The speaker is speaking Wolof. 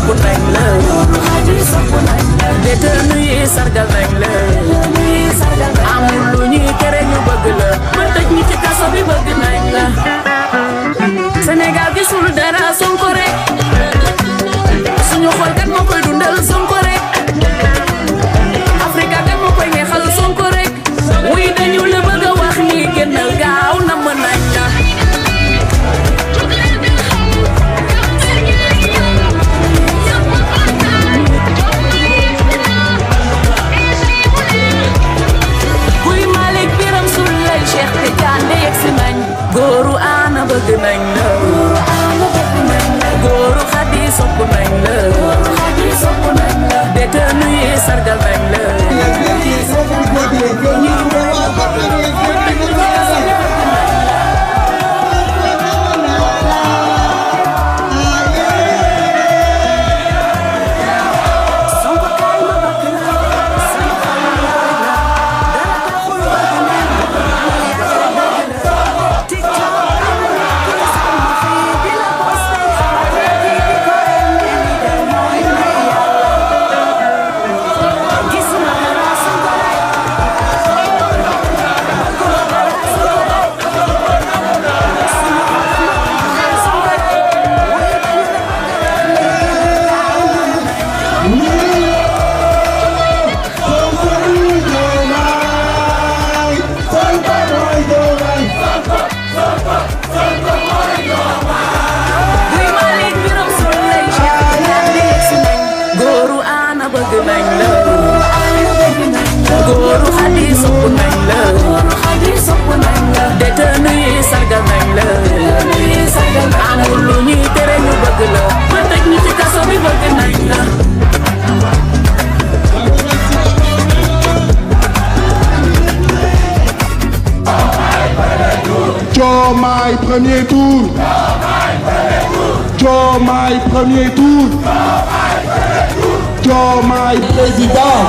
sopp nañ la détenu yi sargal nañ la amul lu ñuy tere ñu bëgg la ba tëj ñi ci kaso bi bëgg nañ la Sénégal gisul dara Sonko rek suñu xol kat moo koy dundal Sonko rek Afrika kat moo koy neexal Sonko rek wuy dañu la bëgg a wax ni génnal gaaw na mën nañ la Guy Malick Biram Souleye Cheikh Tidiane yegsi nañ góoru ana bëgg nañ la góoru Xadi sopp nañ la détenu yi sargal nañ la góoru Xadi sopp nañ la détenu yi sargal nañ la amul lu ñuy tere ñu bëgg la ba tëj ñu ci kaso bi bëgg nañ la Diomaye premier tour Diomaye premier tour Diomaye président